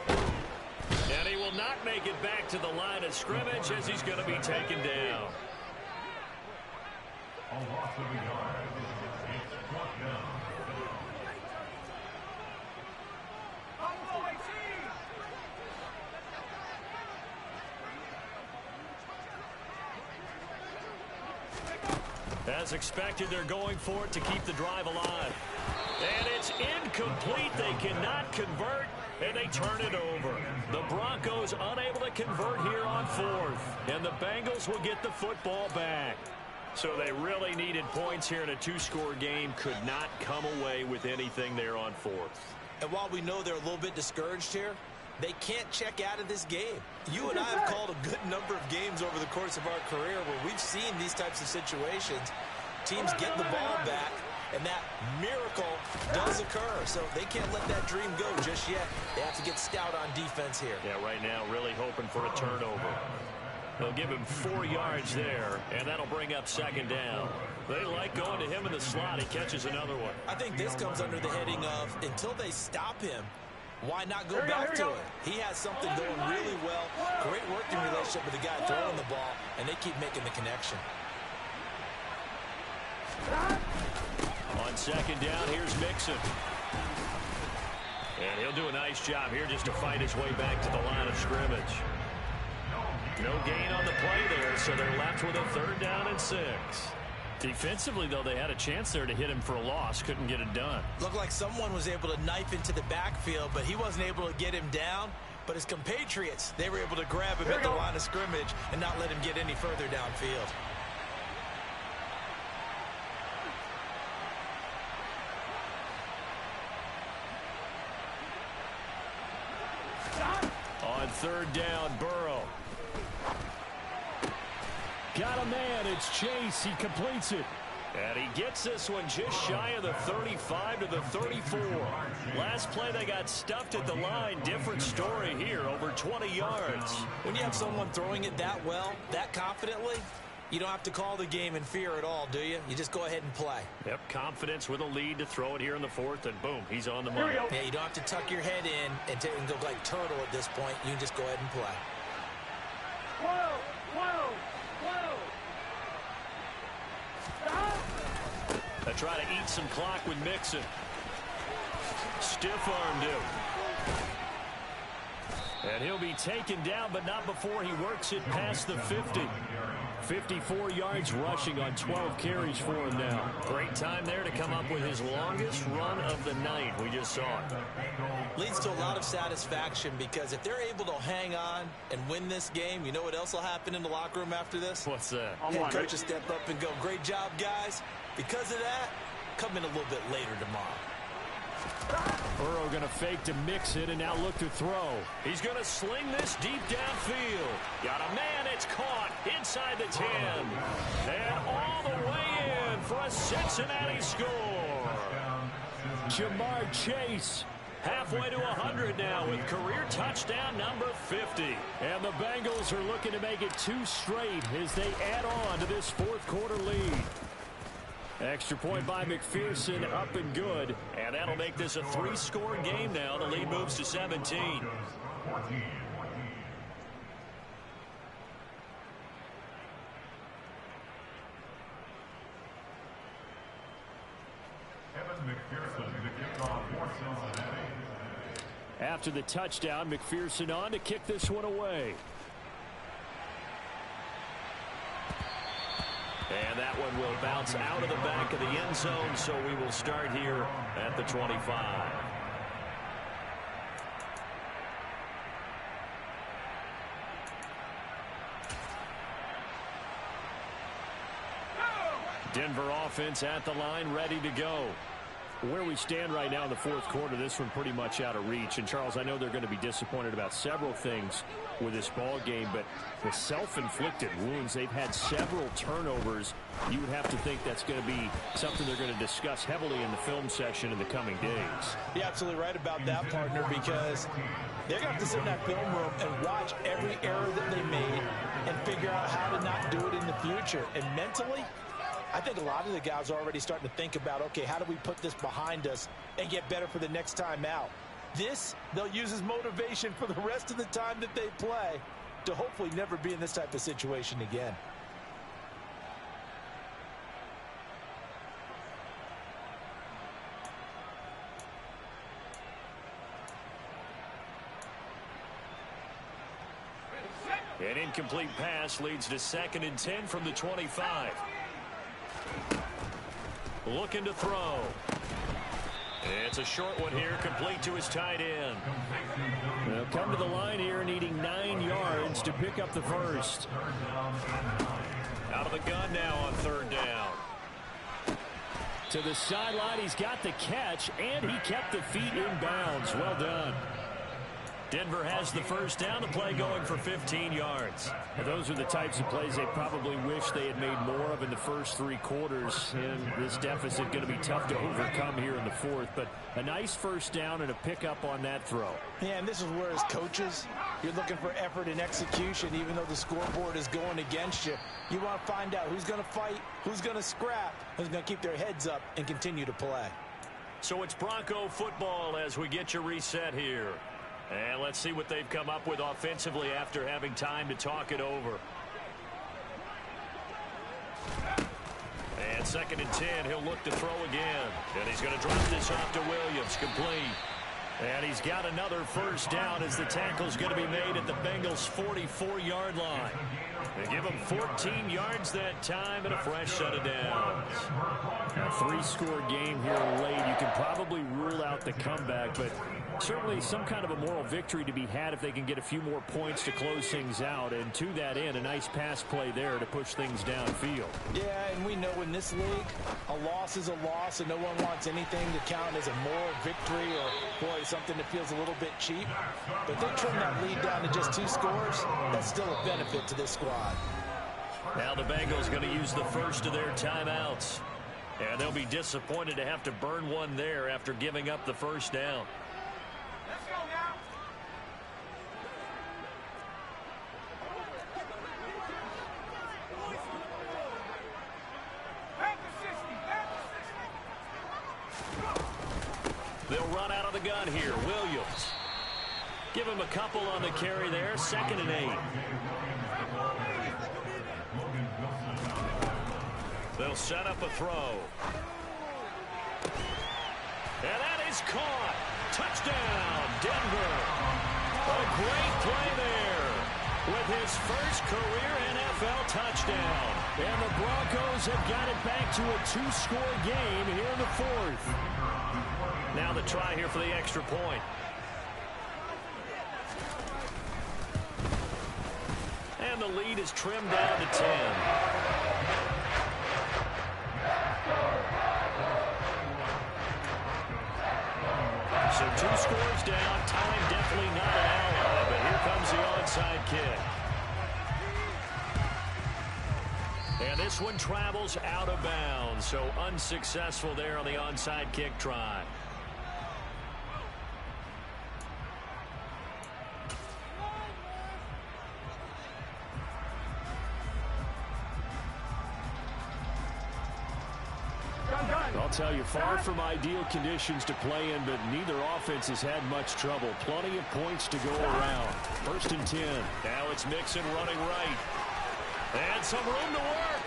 And he will not make it back to the line of scrimmage as he's going to be taken down. As expected, they're going for it to keep the drive alive. And it's incomplete. They cannot convert, and they turn it over. The Broncos unable to convert here on 4th, and the Bengals will get the football back. So they really needed points here in a 2-score game. Could not come away with anything there on 4th. And while we know they're a little bit discouraged here, they can't check out of this game. You and I have called a good number of games over the course of our career where we've seen these types of situations. Teams get the ball back, and that miracle does occur. So they can't let that dream go just yet. They have to get stout on defense here. Yeah, right now really hoping for a turnover. They'll give him 4 yards there, and that'll bring up 2nd down. They like going to him in the slot. He catches another one. I think this comes under the heading of until they stop him, why not go back to it? He has something going really well. Great working relationship with the guy throwing the ball, and they keep making the connection. On 2nd down, here's Mixon. And he'll do a nice job here just to fight his way back to the line of scrimmage. No gain on the play there, so they're left with a 3rd down and 6. Defensively, though, they had a chance there to hit him for a loss. Couldn't get it done. Looked like someone was able to knife into the backfield, but he wasn't able to get him down. But his compatriots, they were able to grab him at the line of scrimmage and not let him get any further downfield. On 3rd down, Burrow. Got a man. It's Chase. He completes it. And he gets this one just shy of the 35 to the 34. Last play, they got stuffed at the line. Different story here, over 20 yards. When you have someone throwing it that well, that confidently, you don't have to call the game in fear at all, do you? You just go ahead and play. Yep, confidence with a lead to throw it here in the 4th, and boom, he's on the money. Yeah, you don't have to tuck your head in and go like turtle at this point. You can just go ahead and play. They try to eat some clock with Mixon. Stiff-armed him. And he'll be taken down, but not before he works it past the 50. 54 yards rushing on 12 carries for him now. Great time there to come up with his longest run of the night. We just saw it. Leads to a lot of satisfaction because if they're able to hang on and win this game, you know what else will happen in the locker room after this? What's that? Head coach will step up and go, great job, guys. Because of that, come in a little bit later tomorrow. Burrow going to fake to mix it and now look to throw. He's going to sling this deep downfield. Got a man. It's caught inside the 10. And all the way in for a Cincinnati score. Jamar Chase halfway to 100 now with career touchdown number 50. And the Bengals are looking to make it 2 straight as they add on to this 4th quarter lead. Extra point by McPherson, up and good. And that'll make this a 3-score game now. The lead moves to 17. After the touchdown, McPherson on to kick this one away. And that one will bounce out of the back of the end zone, so we will start here at the 25. Denver offense at the line, ready to go. Where we stand right now in the fourth quarter, this one pretty much out of reach. And, Charles, I know they're going to be disappointed about several things with this ball game, but the self-inflicted wounds, they've had several turnovers. You would have to think that's going to be something they're going to discuss heavily in the film session in the coming days. You're absolutely right about that, partner, because they're going to have to sit in that film room and watch every error that they made and figure out how to not do it in the future. And mentally, I think a lot of the guys are already starting to think about, okay, how do we put this behind us and get better for the next time out? This, they'll use as motivation for the rest of the time that they play to hopefully never be in this type of situation again. An incomplete pass leads to 2nd and 10 from the 25. Looking to throw. It's a short one here, complete to his tight end. They'll come to the line here needing 9 yards to pick up the first. Out of the gun now on 3rd down. To the sideline, he's got the catch, and he kept the feet in bounds. Well done. Denver has the first down, the play going for 15 yards. And those are the types of plays they probably wish they had made more of in the first 3 quarters. And this deficit going to be tough to overcome here in the fourth. But a nice first down and a pickup on that throw. Yeah, and this is where as coaches, you're looking for effort and execution. Even though the scoreboard is going against you, you want to find out who's going to fight, who's going to scrap, who's going to keep their heads up and continue to play. So it's Bronco football as we get you reset here. And let's see what they've come up with offensively after having time to talk it over. And 2nd and 10, he'll look to throw again. And he's going to drop this off to Williams, complete. And he's got another first down as the tackle's going to be made at the Bengals' 44-yard line. They give him 14 yards that time and a fresh set of downs. A 3-score game here late. You can probably rule out the comeback, but certainly some kind of a moral victory to be had if they can get a few more points to close things out. And to that end, a nice pass play there to push things downfield. Yeah, and we know in this league, a loss is a loss, and no one wants anything to count as a moral victory or, boy, something that feels a little bit cheap. But they trim that lead down to just 2 scores. That's still a benefit to this squad. Now the Bengals going to use the first of their timeouts. And they'll be disappointed to have to burn one there after giving up the first down. Let's go now. They'll run out of the gun here. Williams. Give him a couple on the carry there. 2nd and 8. They'll set up a throw. And that is caught. Touchdown, Denver. A great play there with his first career NFL touchdown. And the Broncos have got it back to a 2-score game here in the fourth. Now the try here for the extra point. And the lead is trimmed down to 10. So 2 scores down. Time definitely not an ally, but here comes the onside kick. And this one travels out of bounds, so unsuccessful there on the onside kick try. I'll tell you, far from ideal conditions to play in, but neither offense has had much trouble. Plenty of points to go around. 1st and 10. Now it's Mixon running right. And some room to work.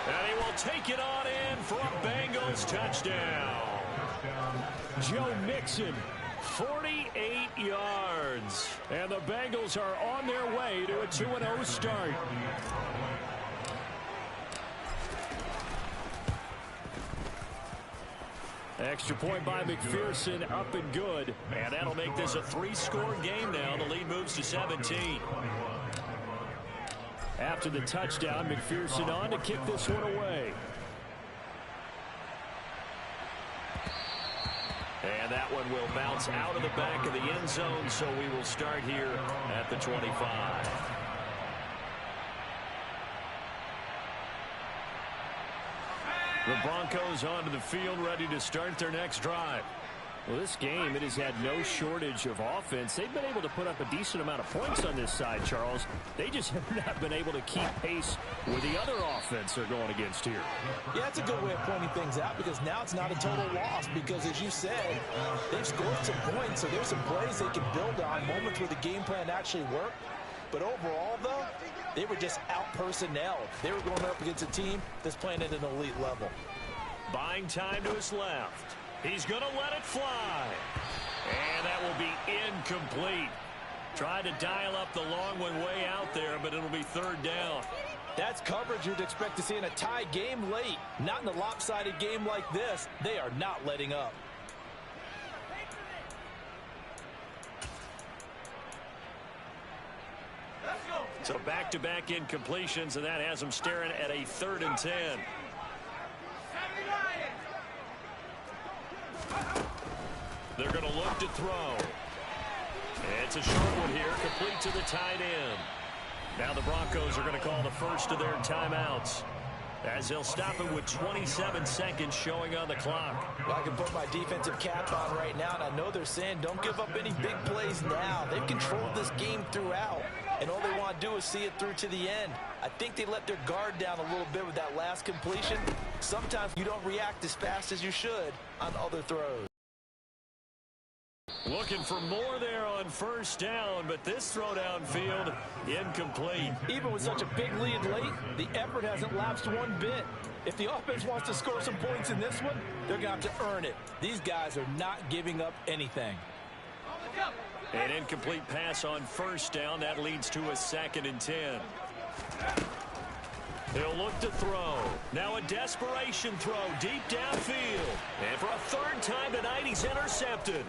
And he will take it on in for a Bengals touchdown. Joe Mixon, 48 yards. And the Bengals are on their way to a 2-0 start. Extra point by McPherson, up and good. And that'll make this a 3-score game now. The lead moves to 17. After the touchdown, McPherson on to kick this one away. And that one will bounce out of the back of the end zone, so we will start here at the 25. The Broncos onto the field, ready to start their next drive. Well, this game, it has had no shortage of offense. They've been able to put up a decent amount of points on this side, Charles. They just have not been able to keep pace with the other offense they're going against here. Yeah, that's a good way of pointing things out, because now it's not a total loss, because as you said, they've scored some points, so there's some plays they can build on, moments where the game plan actually worked. But overall, though, they were just out-personnelled. They were going up against a team that's playing at an elite level. Buying time to his left. He's going to let it fly. And that will be incomplete. Tried to dial up the long one way out there, but it'll be third down. That's coverage you'd expect to see in a tie game late. Not in a lopsided game like this. They are not letting up. So back-to-back incompletions, and that has them staring at a 3rd and 10. They're going to look to throw. It's a short one here, complete to the tight end. Now the Broncos are going to call the first of their timeouts, as they'll stop it with 27 seconds showing on the clock. Well, I can put my defensive cap on right now, and I know they're saying don't give up any big plays now. They've controlled this game throughout, and all they want to do is see it through to the end. I think they let their guard down a little bit with that last completion. Sometimes you don't react as fast as you should on other throws. Looking for more there on first down, but this throw downfield incomplete. Even with such a big lead late, the effort hasn't lapsed one bit. If the offense wants to score some points in this one, they're going to have to earn it. These guys are not giving up anything. An incomplete pass on first down. That leads to a 2nd and 10. He'll look to throw. Now a desperation throw deep downfield. And for a 3rd time tonight, he's intercepted.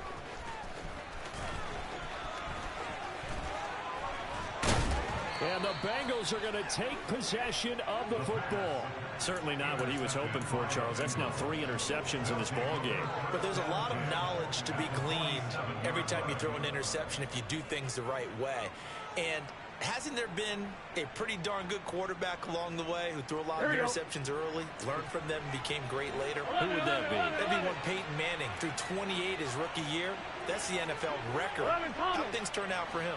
And the Bengals are going to take possession of the football. Certainly not what he was hoping for, Charles. That's now 3 interceptions in this ball game. But there's a lot of knowledge to be gleaned every time you throw an interception if you do things the right way. And hasn't there been a pretty darn good quarterback along the way who threw a lot of interceptions early, learned from them, and became great later? Who would that be? That'd be one Peyton Manning. Threw 28 his rookie year. That's the NFL record. How things turn out for him?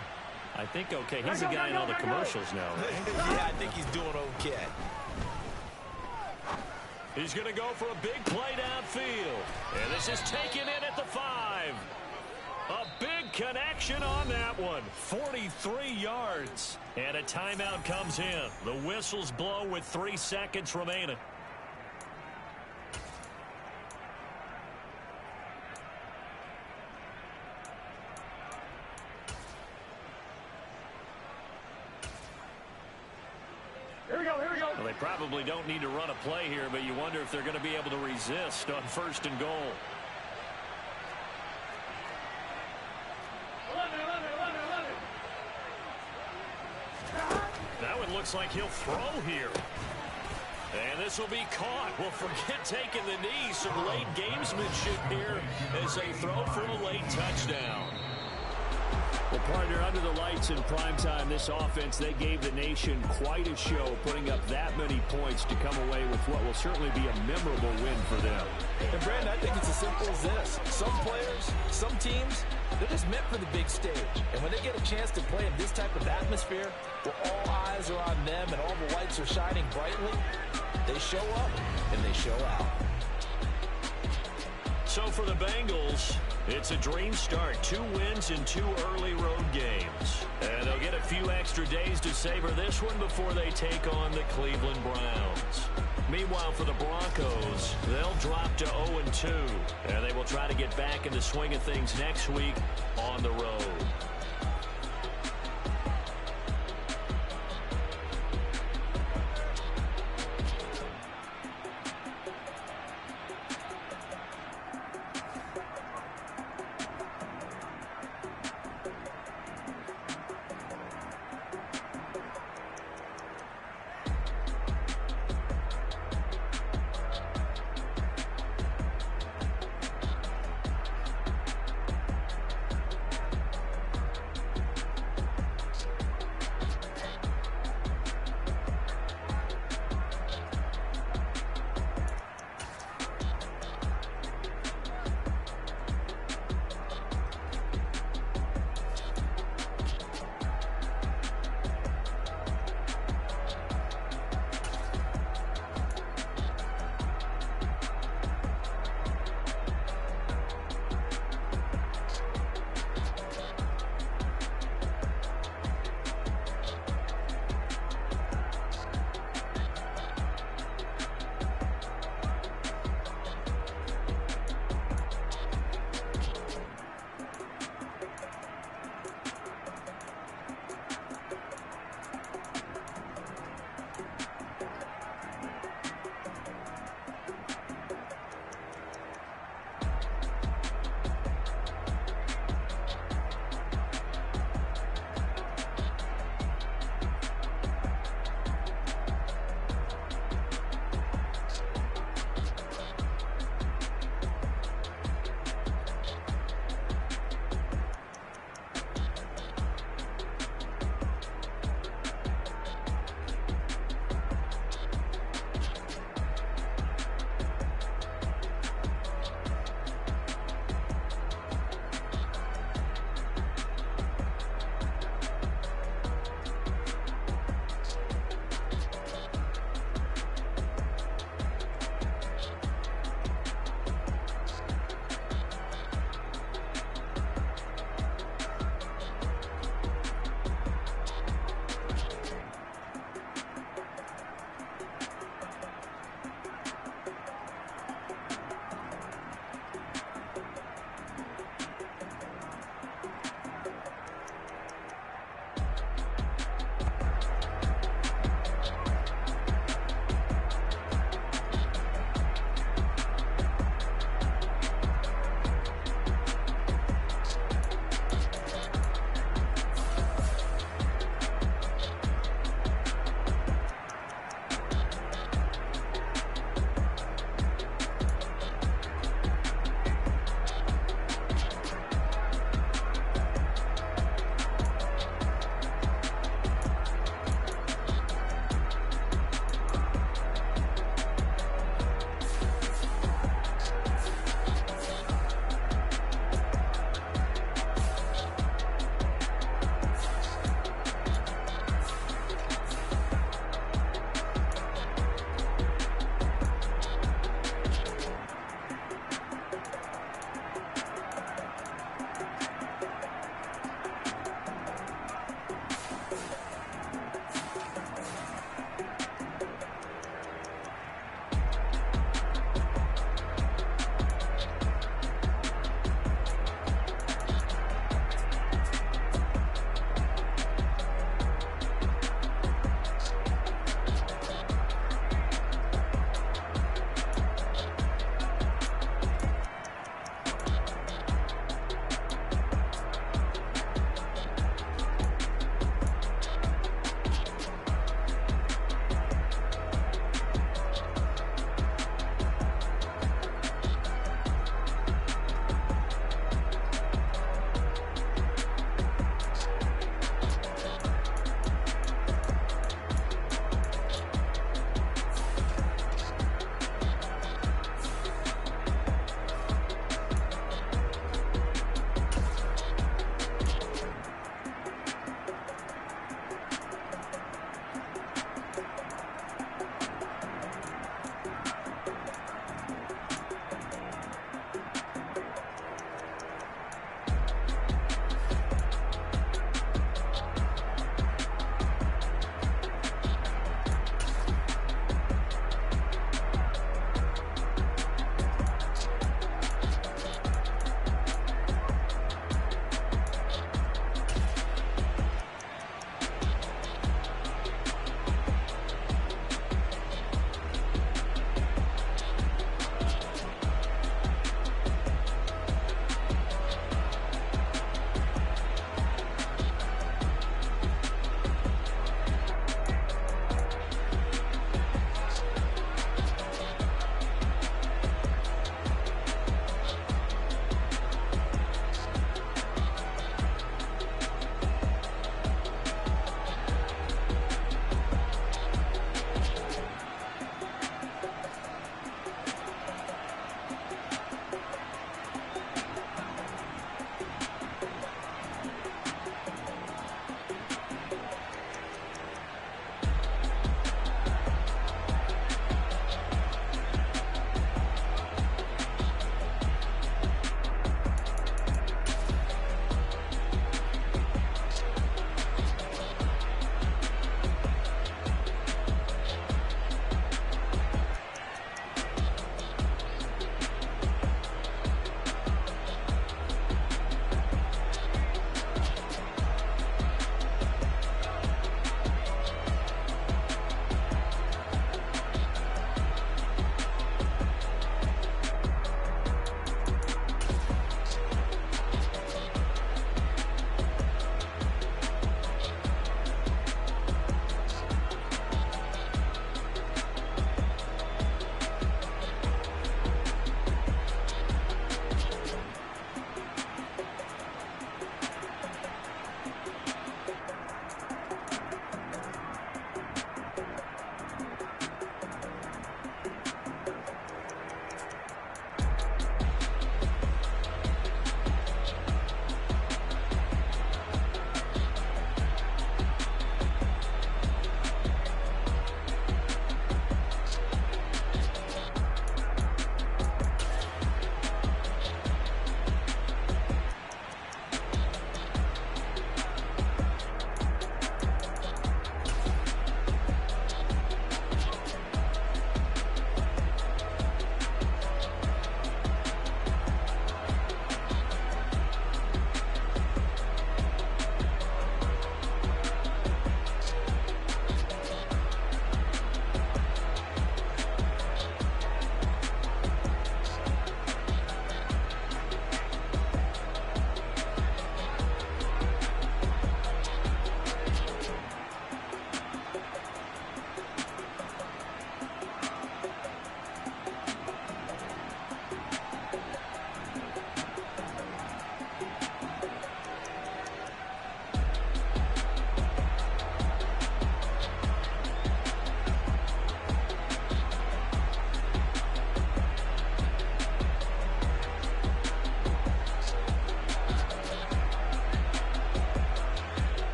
I think okay. He's a guy in all the commercials now. Yeah, I think he's doing okay. He's going to go for a big play downfield. And this is taken in at the 5. A big connection on that one. 43 yards. And a timeout comes in. The whistles blow with 3 seconds remaining. Well, they probably don't need to run a play here, but you wonder if they're going to be able to resist on 1st and goal. That one looks like he'll throw here. And this will be caught. Well, forget taking the knee. Some late gamesmanship here as they throw for a late touchdown. Well, partner, under the lights in primetime, this offense, they gave the nation quite a show, putting up that many points to come away with what will certainly be a memorable win for them. And, Brandon, I think it's as simple as this. Some players, some teams, they're just meant for the big stage. And when they get a chance to play in this type of atmosphere, where all eyes are on them and all the lights are shining brightly, they show up and they show out. So for the Bengals, it's a dream start. 2 wins in 2 early road games. And they'll get a few extra days to savor this one before they take on the Cleveland Browns. Meanwhile, for the Broncos, they'll drop to 0-2, and they will try to get back in the swing of things next week on the road.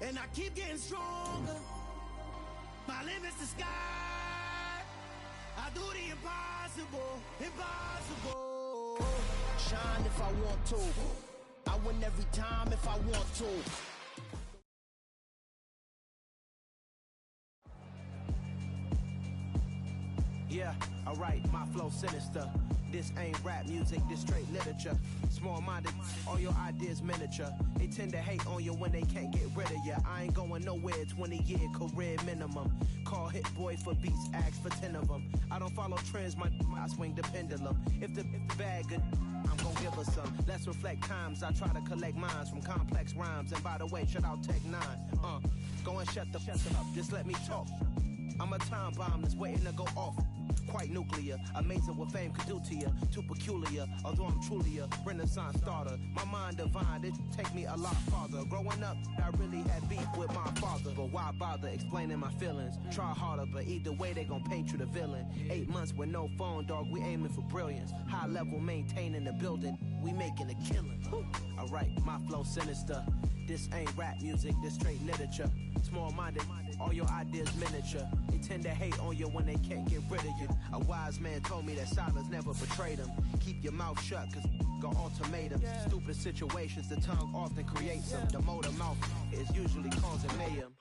And I keep getting stronger. My limit's the sky. I do the impossible, impossible. Shine if I want to. I win every time if I want to. Yeah, alright, my flow sinister. This ain't rap music, this straight literature. Small-minded, all your ideas miniature. They tend to hate on you when they can't get rid of you. I ain't going nowhere, 20-year career minimum. Call hit boy for beats, ask for 10 of them. I don't follow trends, I swing the pendulum. If the bag good, I'm gon' give her some. Let's reflect times, I try to collect minds from complex rhymes. And by the way, shout out Tech 9. Go and shut the up, just let me talk. I'm a time bomb that's waiting to go off. Quite nuclear, amazing what fame could do to you. Too peculiar, although I'm truly a renaissance starter. My mind divine, it take me a lot farther. Growing up, I really had beef with my father. But why bother explaining my feelings? Try harder, but either way they gon' paint you the villain. 8 months with no phone, dog, we aiming for brilliance. High level maintaining the building, we making a killing. Alright, my flow sinister. This ain't rap music, this straight literature. Small-minded, all your ideas miniature. They tend to hate on you when they can't get rid of you. A wise man told me that silence never betrayed him. Keep your mouth shut, cause got ultimatums. Stupid situations, the tongue often creates them. The motor mouth is usually causing mayhem.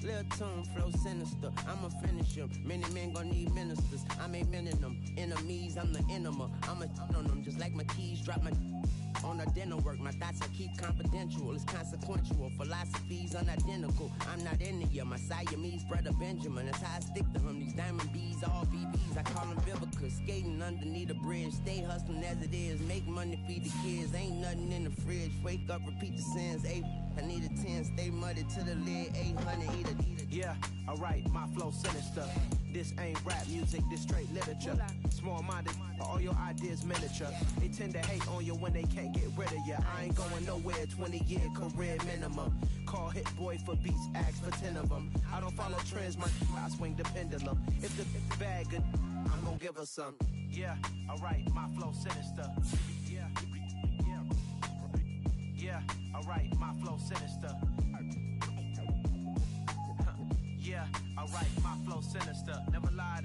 Lil' tune, flow sinister, I'ma finish him. Many men gon' need ministers, I'm a men in them. Enemies, I'm the enema. I'ma on them, just like my keys, drop my on the dinner work. My thoughts I keep confidential, it's consequential. Philosophies unidentical, I'm not in you. My Siamese brother Benjamin, that's how I stick to him. These diamond bees, all BBs, I call them Vivica. Skating underneath the bridge, stay hustling as it is. Make money, feed the kids, ain't nothing in the fridge. Wake up, repeat the sins, I need a 10, stay muddy to the lid, 800, eat a. Yeah, alright, my flow sinister. This ain't rap music, this straight literature. Small-minded, all your ideas miniature. They tend to hate on you when they can't get rid of you. I ain't going nowhere, 20-year career minimum. Call hit boy for beats, ask for 10 of them. I don't follow trends, I swing the pendulum. If the bag good, I'm gon' give her some. Yeah, alright, my flow sinister. Yeah, alright, my flow sinister. Yeah, alright, my flow sinister. Never lied.